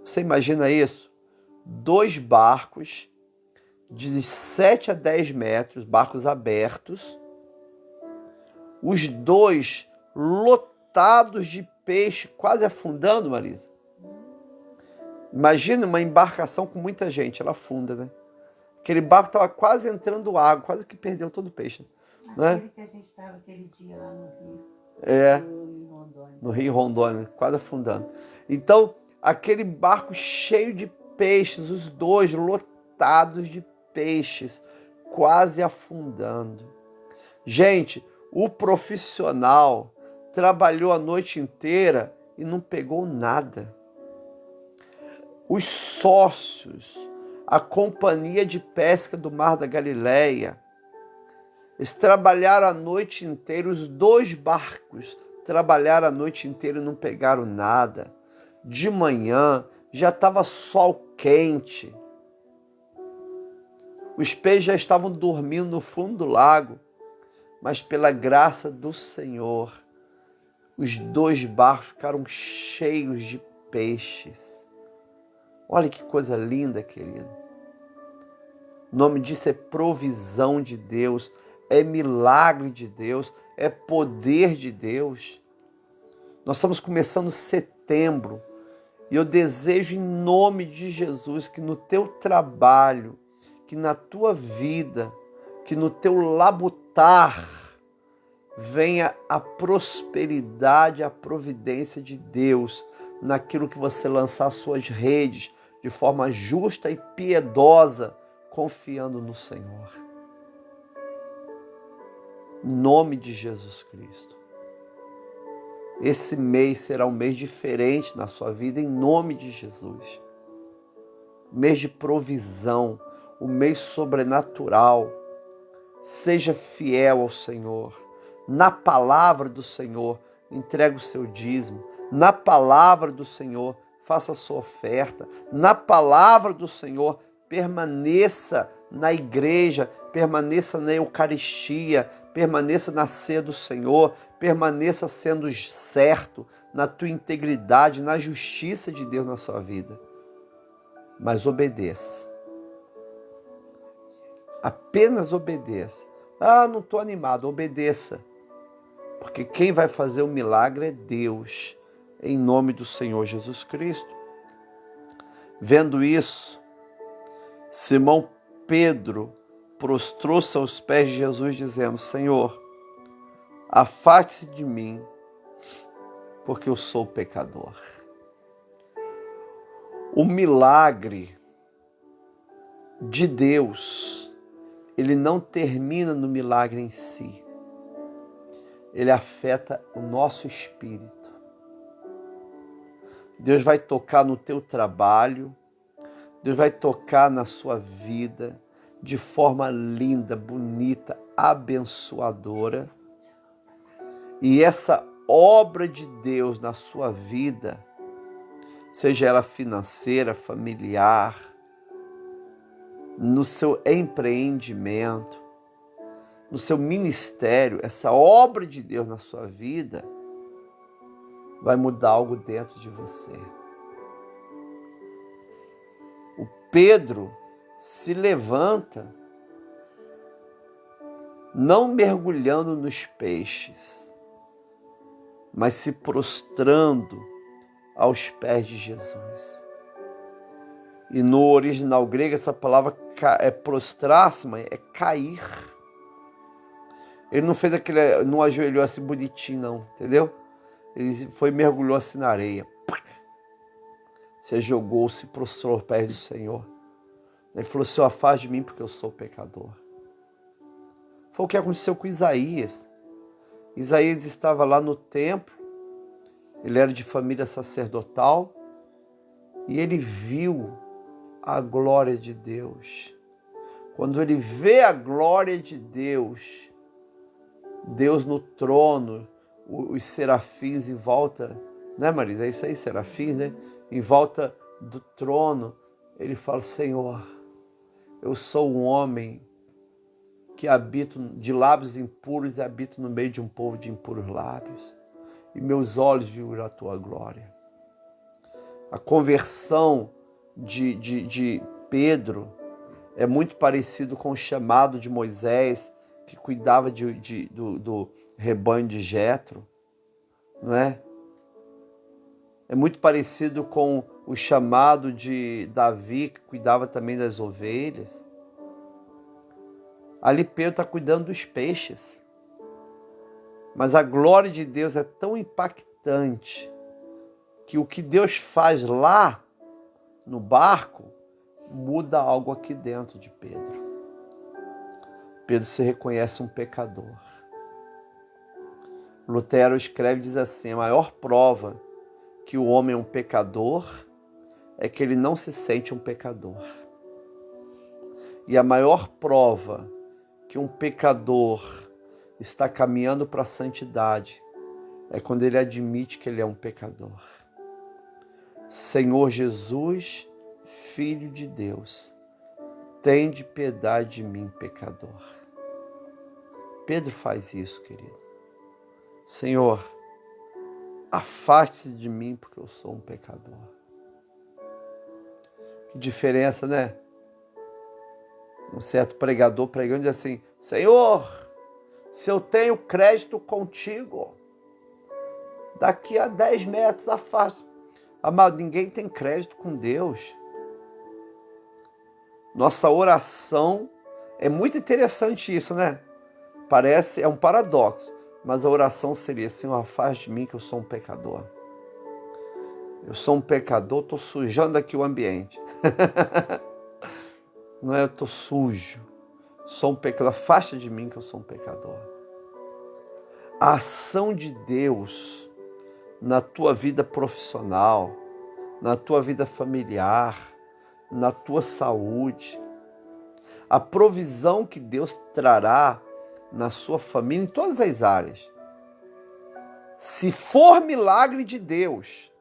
Você imagina isso? 2 barcos de 7 a 10 metros, barcos abertos, os 2 lotados de peixe, quase afundando, Marisa. Imagina uma embarcação com muita gente, ela afunda, né? Aquele barco estava quase entrando água, quase que perdeu todo o peixe. Não é? Aquele que a gente estava aquele dia lá no Rio. No Rio Rondônia, quase afundando. Então, aquele barco cheio de peixes, os 2 lotados de peixes, quase afundando. Gente, o profissional trabalhou a noite inteira e não pegou nada. Os sócios, a companhia de pesca do Mar da Galileia, eles trabalharam a noite inteira, os 2 barcos trabalharam a noite inteira e não pegaram nada. De manhã já estava sol quente. Os peixes já estavam dormindo no fundo do lago, mas pela graça do Senhor, os 2 barcos ficaram cheios de peixes. Olha que coisa linda, querido. O nome disso é provisão de Deus. É milagre de Deus, é poder de Deus. Nós estamos começando setembro e eu desejo em nome de Jesus que no teu trabalho, que na tua vida, que no teu labutar venha a prosperidade, a providência de Deus naquilo que você lançar suas redes de forma justa e piedosa, confiando no Senhor. Em nome de Jesus Cristo. Esse mês será um mês diferente na sua vida, em nome de Jesus. Mês de provisão, um mês sobrenatural. Seja fiel ao Senhor. Na palavra do Senhor, entregue o seu dízimo. Na palavra do Senhor, faça a sua oferta. Na palavra do Senhor, permaneça na igreja, permaneça na Eucaristia, permaneça na ceia do Senhor, permaneça sendo certo, na tua integridade, na justiça de Deus na sua vida. Mas obedeça. Apenas obedeça. Ah, não estou animado. Obedeça. Porque quem vai fazer o milagre é Deus, em nome do Senhor Jesus Cristo. Vendo isso, Simão Pedro prostrou-se aos pés de Jesus, dizendo: Senhor, afaste-se de mim, porque eu sou pecador. O milagre de Deus, ele não termina no milagre em si. Ele afeta o nosso espírito. Deus vai tocar no teu trabalho, Deus vai tocar na sua vida de forma linda, bonita, abençoadora. E essa obra de Deus na sua vida, seja ela financeira, familiar, no seu empreendimento, no seu ministério, essa obra de Deus na sua vida vai mudar algo dentro de você. O Pedro se levanta, não mergulhando nos peixes, mas se prostrando aos pés de Jesus. E no original grego, essa palavra prostrar-se, é cair. Ele não fez não ajoelhou assim bonitinho, não, entendeu? Ele mergulhou assim na areia. Se jogou, se prostrou aos pés do Senhor. Ele falou: Senhor, afaste de mim porque eu sou pecador. Foi o que aconteceu com Isaías. Isaías estava lá no templo, ele era de família sacerdotal, e ele viu a glória de Deus. Quando ele vê a glória de Deus, Deus no trono, os serafins em volta, né, Marisa? É isso aí, serafins, né? Em volta do trono, ele fala: Senhor, eu sou um homem que habito de lábios impuros e habito no meio de um povo de impuros lábios. E meus olhos viram a tua glória. A conversão de Pedro é muito parecido com o chamado de Moisés, que cuidava do rebanho de Jetro, não é? É muito parecido com o chamado de Davi, que cuidava também das ovelhas. Ali Pedro está cuidando dos peixes. Mas a glória de Deus é tão impactante que o que Deus faz lá no barco muda algo aqui dentro de Pedro. Pedro se reconhece um pecador. Lutero escreve e diz assim: a maior prova que o homem é um pecador é que ele não se sente um pecador. E a maior prova que um pecador está caminhando para a santidade é quando ele admite que ele é um pecador. Senhor Jesus, Filho de Deus, tende piedade de mim, pecador. Pedro faz isso, querido. Senhor, afaste-se de mim porque eu sou um pecador. Que diferença, né? Um certo pregador pregando diz assim: Senhor, se eu tenho crédito contigo, daqui a 10 metros afaste. Amado, ninguém tem crédito com Deus. Nossa oração, é muito interessante isso, né? Parece, é um paradoxo, mas a oração seria: Senhor, afaste de mim que eu sou um pecador. Eu sou um pecador, estou sujando aqui o ambiente. Não é, eu estou sujo, sou um pecador, afasta de mim que eu sou um pecador. A ação de Deus na tua vida profissional, na tua vida familiar, na tua saúde, a provisão que Deus trará na sua família, em todas as áreas. Se for milagre de Deus,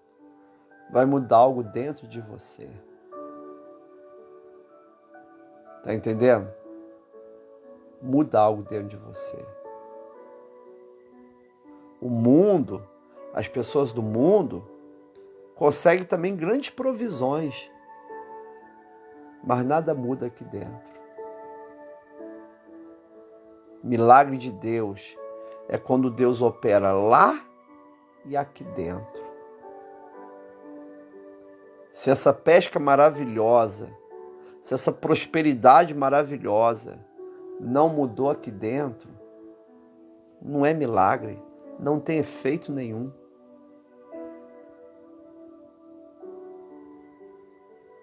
vai mudar algo dentro de você. Está entendendo? Muda algo dentro de você. O mundo as pessoas do mundo conseguem também grandes provisões, mas nada muda aqui dentro. Milagre de Deus é quando Deus opera lá e aqui dentro. Se essa pesca maravilhosa, se essa prosperidade maravilhosa não mudou aqui dentro, não é milagre, não tem efeito nenhum.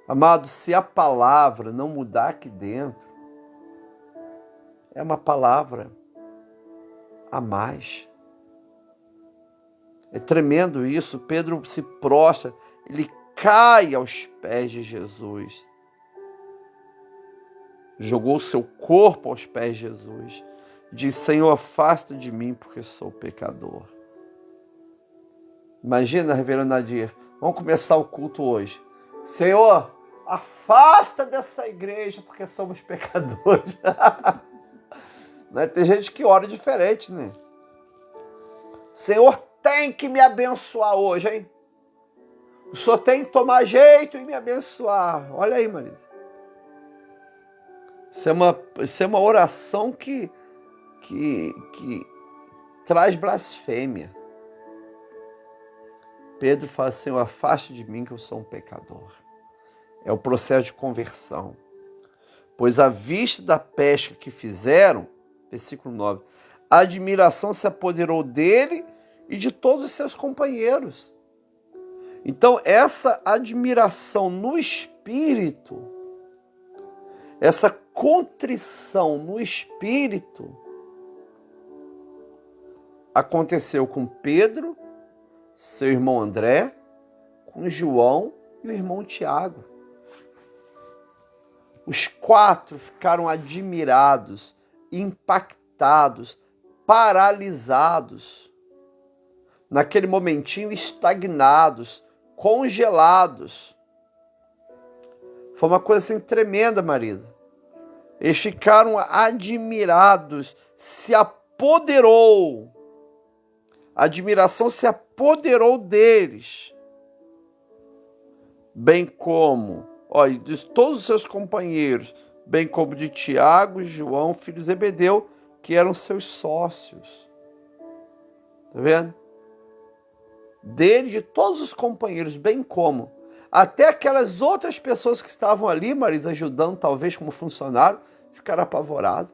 Amado, se a palavra não mudar aqui dentro, é uma palavra a mais. É tremendo isso. Pedro se prostra, ele cai aos pés de Jesus. Jogou o seu corpo aos pés de Jesus. Diz: Senhor, afasta de mim, porque sou pecador. Imagina, reverendo Nadir, vamos começar o culto hoje. Senhor, afasta dessa igreja, porque somos pecadores. Né? Tem gente que ora diferente, né? Senhor, tem que me abençoar hoje, hein? O Senhor tem que tomar jeito e me abençoar. Olha aí, Marisa. Isso é uma oração que traz blasfêmia. Pedro fala: Senhor, afaste de mim que eu sou um pecador. É o processo de conversão. Pois à vista da pesca que fizeram, versículo 9, a admiração se apoderou dele e de todos os seus companheiros. Então, essa admiração no espírito, essa contrição no espírito, aconteceu com Pedro, seu irmão André, com João e o irmão Tiago. Os quatro ficaram admirados, impactados, paralisados, naquele momentinho estagnados, congelados. Foi uma coisa assim tremenda, Marisa. Eles ficaram admirados, se apoderou. A admiração se apoderou deles. Bem como, de todos os seus companheiros, bem como de Tiago e João, filhos de Zebedeu, que eram seus sócios. Está vendo? Dele, de todos os companheiros, bem como até aquelas outras pessoas que estavam ali, Marisa, ajudando, talvez como funcionário, ficaram apavorados.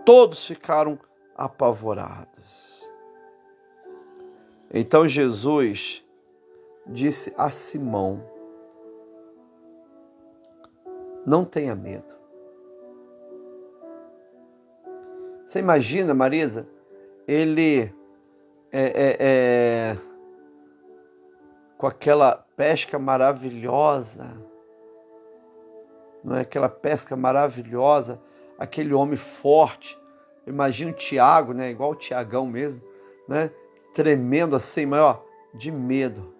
Todos ficaram apavorados. Então Jesus disse a Simão: não tenha medo. Você imagina, Marisa, ele com aquela pesca maravilhosa, não é? Aquela pesca maravilhosa, aquele homem forte. Imagina o Tiago, né? Igual o Tiagão mesmo, né? Tremendo assim, mas ó, de medo,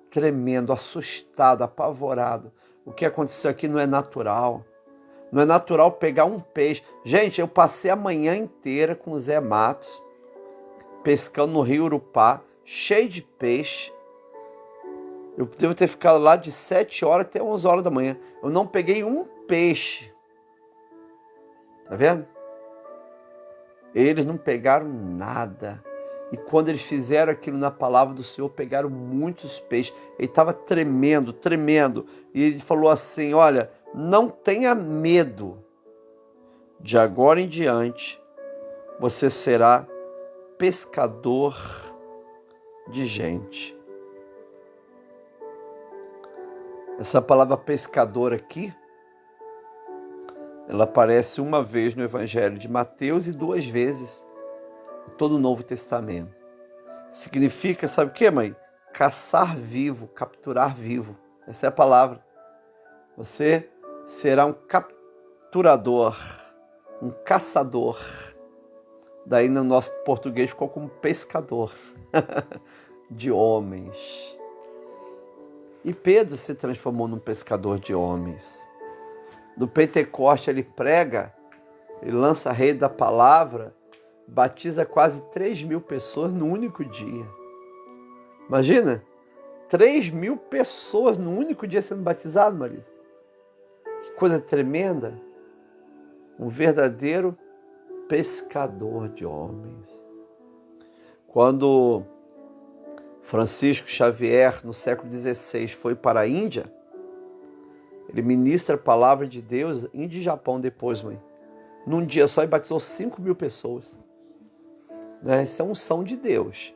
tremendo, assustado, apavorado. O que aconteceu aqui não é natural. Não é natural pegar um peixe. Gente, eu passei a manhã inteira com o Zé Matos, pescando no Rio Urupá, cheio de peixe. Eu devo ter ficado lá de 7 horas até 11 horas da manhã. Eu não peguei um peixe. Tá vendo? Eles não pegaram nada. E quando eles fizeram aquilo na palavra do Senhor, pegaram muitos peixes. Ele estava tremendo, tremendo. E ele falou assim: olha, não tenha medo. De agora em diante, você será pescador de gente. Essa palavra pescador aqui, ela aparece uma vez no Evangelho de Mateus e 2 vezes em todo o Novo Testamento. Significa, sabe o que, mãe? Caçar vivo, capturar vivo. Essa é a palavra. Você será um capturador, um caçador. Daí no nosso português ficou como pescador de homens. E Pedro se transformou num pescador de homens. No Pentecoste ele prega, ele lança a rede da palavra, batiza quase 3.000 pessoas no único dia. Imagina, 3.000 pessoas no único dia sendo batizadas, Marisa. Que coisa tremenda. Um verdadeiro pescador de homens. Quando Francisco Xavier, no século XVI, foi para a Índia, ele ministra a palavra de Deus, Índia e Japão depois, mãe. Num dia só ele batizou 5.000 pessoas. Isso é unção de Deus.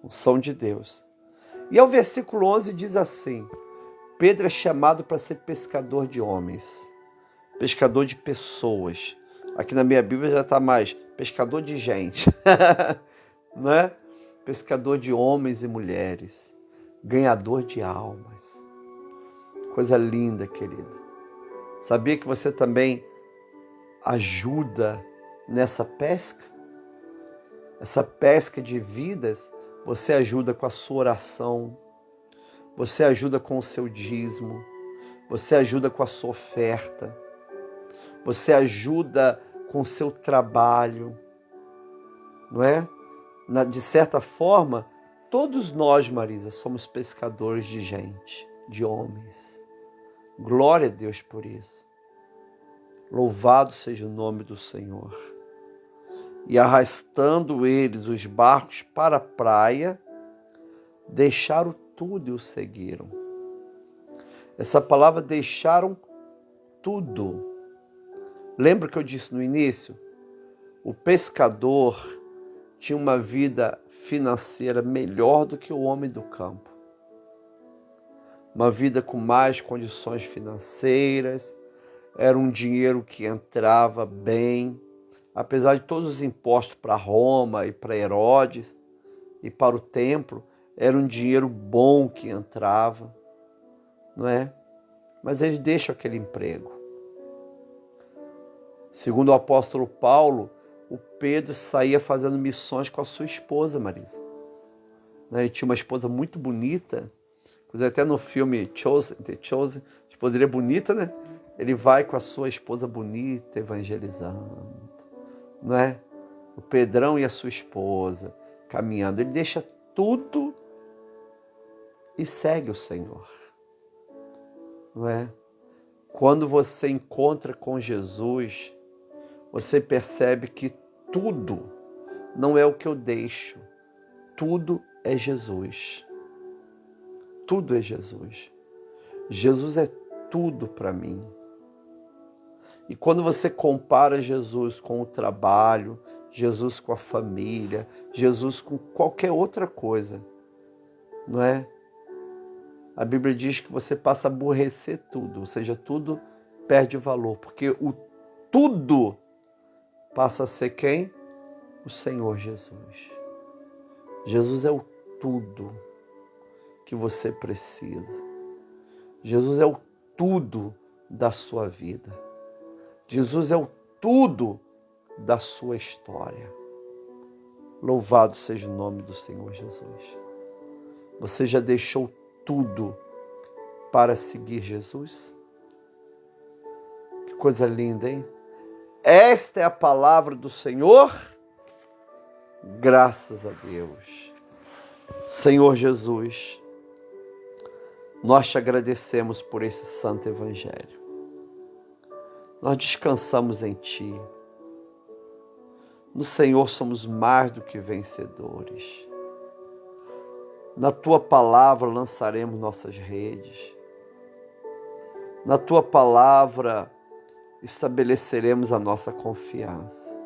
Unção de Deus. E ao versículo 11 diz assim: Pedro é chamado para ser pescador de homens, pescador de pessoas. Aqui na minha Bíblia já está mais pescador de gente, né? Pescador de homens e mulheres, ganhador de almas. Coisa linda, querido. Sabia que você também ajuda nessa pesca? Essa pesca de vidas, você ajuda com a sua oração, você ajuda com o seu dízimo, você ajuda com a sua oferta, você ajuda com o seu trabalho, não é? De certa forma, todos nós, Marisa, somos pescadores de gente, de homens. Glória a Deus por isso. Louvado seja o nome do Senhor. E arrastando eles os barcos para a praia, deixaram tudo e o seguiram. Essa palavra deixaram tudo. Lembra que eu disse no início? O pescador tinha uma vida financeira melhor do que o homem do campo. Uma vida com mais condições financeiras, era um dinheiro que entrava bem, apesar de todos os impostos para Roma e para Herodes e para o templo, era um dinheiro bom que entrava, não é? Mas eles deixam aquele emprego. Segundo o apóstolo Paulo, o Pedro saía fazendo missões com a sua esposa, Marisa. Ele tinha uma esposa muito bonita, até no filme Chosen, a esposa dele é bonita, né? Ele vai com a sua esposa bonita, evangelizando, não é? O Pedrão e a sua esposa caminhando. Ele deixa tudo e segue o Senhor, não é? Quando você encontra com Jesus, você percebe que tudo não é o que eu deixo, tudo é Jesus. Tudo é Jesus. Jesus é tudo para mim. E quando você compara Jesus com o trabalho, Jesus com a família, Jesus com qualquer outra coisa, não é? A Bíblia diz que você passa a aborrecer tudo, ou seja, tudo perde valor, porque o tudo passa a ser quem? O Senhor Jesus. Jesus é o tudo que você precisa. Jesus é o tudo da sua vida. Jesus é o tudo da sua história. Louvado seja o nome do Senhor Jesus. Você já deixou tudo para seguir Jesus? Que coisa linda, hein? Esta é a palavra do Senhor. Graças a Deus. Senhor Jesus, nós te agradecemos por esse santo evangelho. Nós descansamos em Ti. No Senhor somos mais do que vencedores. Na Tua palavra lançaremos nossas redes. Na Tua palavra estabeleceremos a nossa confiança.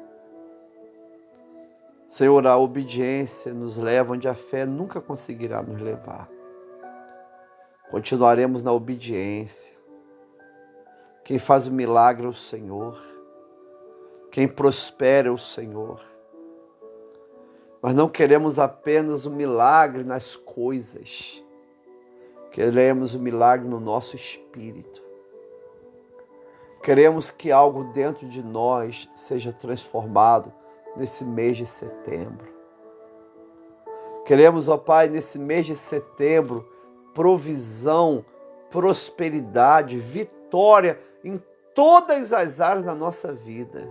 Senhor, a obediência nos leva onde a fé nunca conseguirá nos levar. Continuaremos na obediência. Quem faz o milagre é o Senhor. Quem prospera é o Senhor. Mas não queremos apenas o milagre nas coisas. Queremos o milagre no nosso espírito. Queremos que algo dentro de nós seja transformado nesse mês de setembro. Queremos, ó Pai, nesse mês de setembro, provisão, prosperidade, vitória em todas as áreas da nossa vida.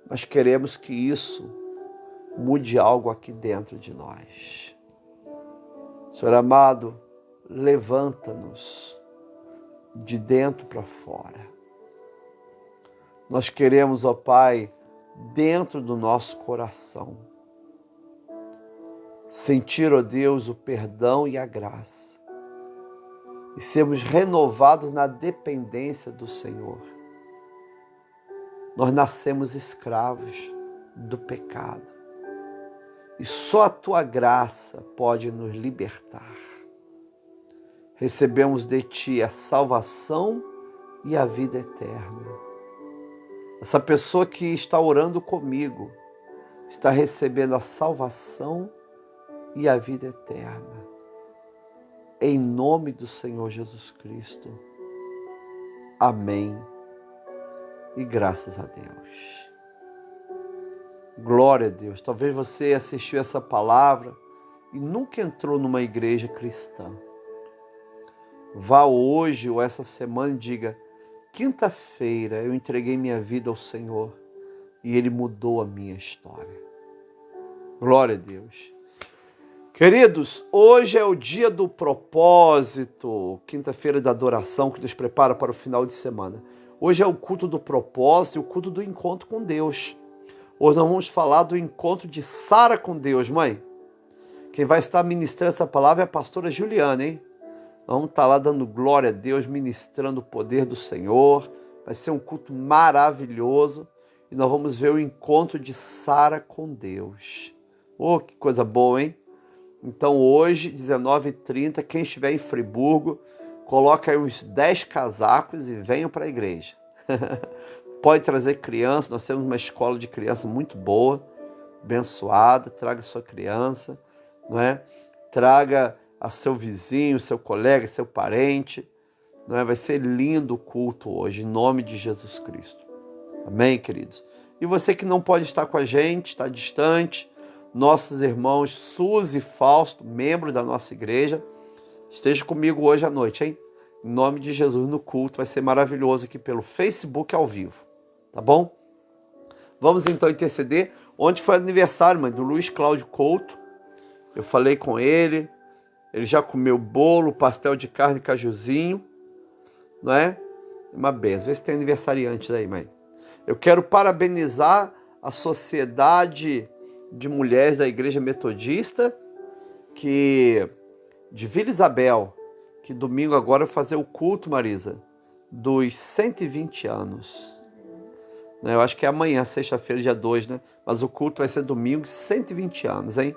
mas queremos que isso mude algo aqui dentro de nós. Senhor amado, levanta-nos de dentro para fora. Nós queremos, ó Pai, dentro do nosso coração, sentir, ó Deus, o perdão e a graça e sermos renovados na dependência do Senhor. Nós nascemos escravos do pecado e só a Tua graça pode nos libertar. Recebemos de Ti a salvação e a vida eterna. Essa pessoa que está orando comigo está recebendo a salvação e a vida eterna. Em nome do Senhor Jesus Cristo. Amém. E graças a Deus. Glória a Deus. Talvez você assistiu essa palavra e nunca entrou numa igreja cristã. Vá hoje ou essa semana e diga: quinta-feira eu entreguei minha vida ao Senhor e Ele mudou a minha história. Glória a Deus. Queridos, hoje é o dia do propósito, quinta-feira da adoração que nos prepara para o final de semana. Hoje é o culto do propósito e o culto do encontro com Deus. Hoje nós vamos falar do encontro de Sara com Deus, mãe. Quem vai estar ministrando essa palavra é a pastora Juliana, hein? Nós vamos estar lá dando glória a Deus, ministrando o poder do Senhor. Vai ser um culto maravilhoso. E nós vamos ver o encontro de Sara com Deus. Oh, que coisa boa, hein? Então hoje, 19h30, quem estiver em Friburgo, coloca aí uns 10 casacos e venham para a igreja. Pode trazer criança, nós temos uma escola de criança muito boa, abençoada. Traga sua criança, não é? Traga a seu vizinho, seu colega, seu parente, não é? Vai ser lindo o culto hoje, em nome de Jesus Cristo. Amém, queridos? E você que não pode estar com a gente, está distante, nossos irmãos Suzy e Fausto, membros da nossa igreja, esteja comigo hoje à noite, hein? Em nome de Jesus no culto, vai ser maravilhoso aqui pelo Facebook ao vivo, tá bom? Vamos então interceder. Ontem foi aniversário, mãe, do Luiz Cláudio Couto. Eu falei com ele, ele já comeu bolo, pastel de carne e cajuzinho, não é? Uma benção. Vê se tem aniversariante aí, mãe. Eu quero parabenizar a Sociedade de Mulheres da Igreja Metodista, de Vila Isabel, que domingo agora vai fazer o culto, Marisa, dos 120 anos. Eu acho que é amanhã, sexta-feira, dia 2, né? Mas o culto vai ser domingo, 120 anos, hein?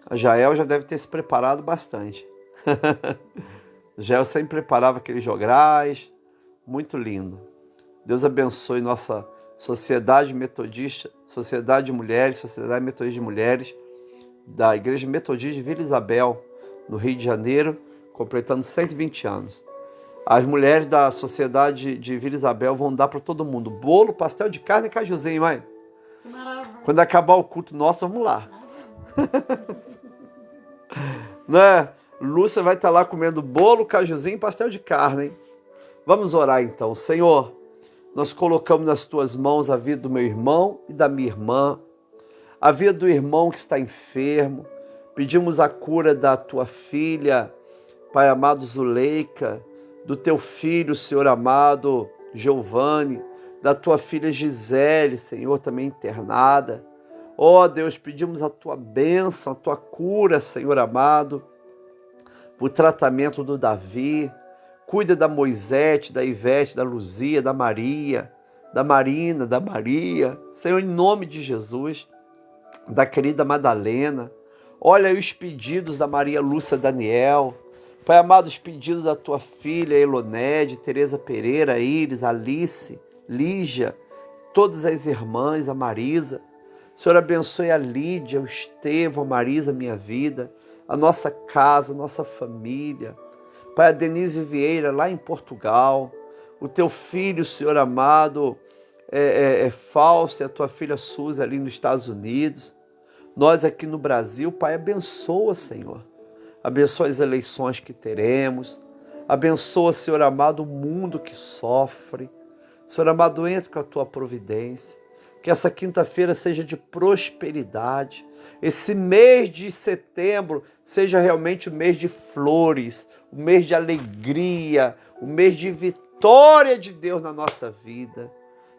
A Jael já deve ter se preparado bastante. Jael sempre preparava aqueles jograis, muito lindo. Deus abençoe nossa Sociedade Metodista, Sociedade de Mulheres, Sociedade Metodista de Mulheres, da Igreja Metodista de Vila Isabel, no Rio de Janeiro, completando 120 anos. As mulheres da Sociedade de Vila Isabel vão dar para todo mundo bolo, pastel de carne e cajuzinho, mãe. Quando acabar o culto nosso, vamos lá. Né? Lúcia vai estar lá comendo bolo, cajuzinho e pastel de carne, hein? Vamos orar então. Senhor, nós colocamos nas tuas mãos a vida do meu irmão e da minha irmã, a vida do irmão que está enfermo. Pedimos a cura da tua filha, Pai amado Zuleika, do teu filho, Senhor amado Giovanni, da tua filha Gisele, Senhor, também internada. Ó Deus, pedimos a tua bênção, a tua cura, Senhor amado, o tratamento do Davi. Cuida da Moisete, da Ivete, da Luzia, da Maria, da Marina, da Maria. Senhor, em nome de Jesus, da querida Madalena. Olha aí os pedidos da Maria Lúcia Daniel. Pai amado, os pedidos da tua filha Elonede, Tereza Pereira, Iris, Alice, Lígia, todas as irmãs, a Marisa. Senhor, abençoe a Lídia, o Estevão, a Marisa, minha vida, a nossa casa, a nossa família. Pai, a Denise Vieira, lá em Portugal, o teu filho, Senhor amado, Fausto, e a tua filha Suzy, ali nos Estados Unidos. Nós aqui no Brasil, Pai, abençoa, Senhor. Abençoa as eleições que teremos. Abençoa, Senhor amado, o mundo que sofre. Senhor amado, entra com a tua providência. Que essa quinta-feira seja de prosperidade. Esse mês de setembro seja realmente o mês de flores, o mês de alegria, o mês de vitória de Deus na nossa vida.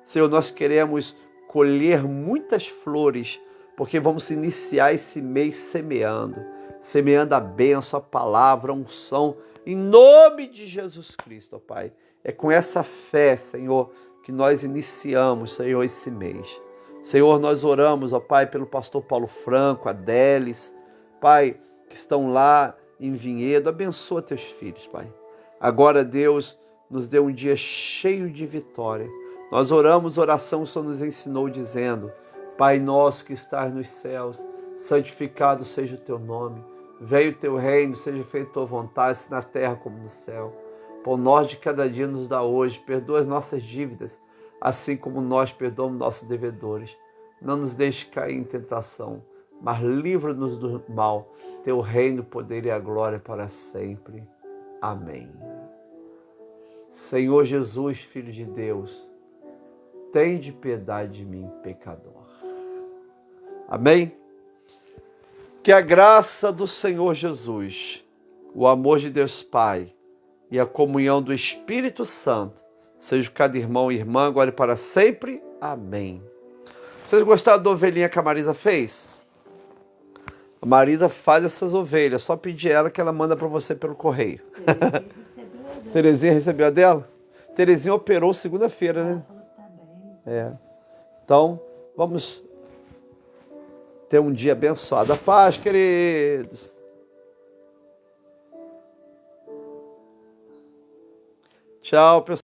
Senhor, nós queremos colher muitas flores, porque vamos iniciar esse mês semeando a bênção, a palavra, a unção, em nome de Jesus Cristo, ó Pai. É com essa fé, Senhor, que nós iniciamos, Senhor, esse mês. Senhor, nós oramos, ó Pai, pelo pastor Paulo Franco, a Délis, Pai, que estão lá em Vinhedo. Abençoa teus filhos, Pai. Agora, Deus, nos dê um dia cheio de vitória. Nós oramos, oração o Senhor nos ensinou dizendo: Pai nosso que estás nos céus, santificado seja o teu nome. Venha o teu reino, seja feita a tua vontade, assim na terra como no céu. Pão nosso de cada dia nos dá hoje, perdoa as nossas dívidas, assim como nós perdoamos nossos devedores. Não nos deixe cair em tentação, mas livra-nos do mal. Teu reino, o poder e a glória para sempre. Amém. Senhor Jesus, Filho de Deus, tende piedade de mim, pecador. Amém? Que a graça do Senhor Jesus, o amor de Deus Pai e a comunhão do Espírito Santo seja cada irmão e irmã, agora e para sempre. Amém. Vocês gostaram da ovelhinha que a Marisa fez? A Marisa faz essas ovelhas, só pedir ela que ela manda para você pelo correio. Terezinha recebeu a dela? Terezinha operou segunda-feira, né? É. Então, vamos ter um dia abençoado. A paz, queridos. Tchau, pessoal.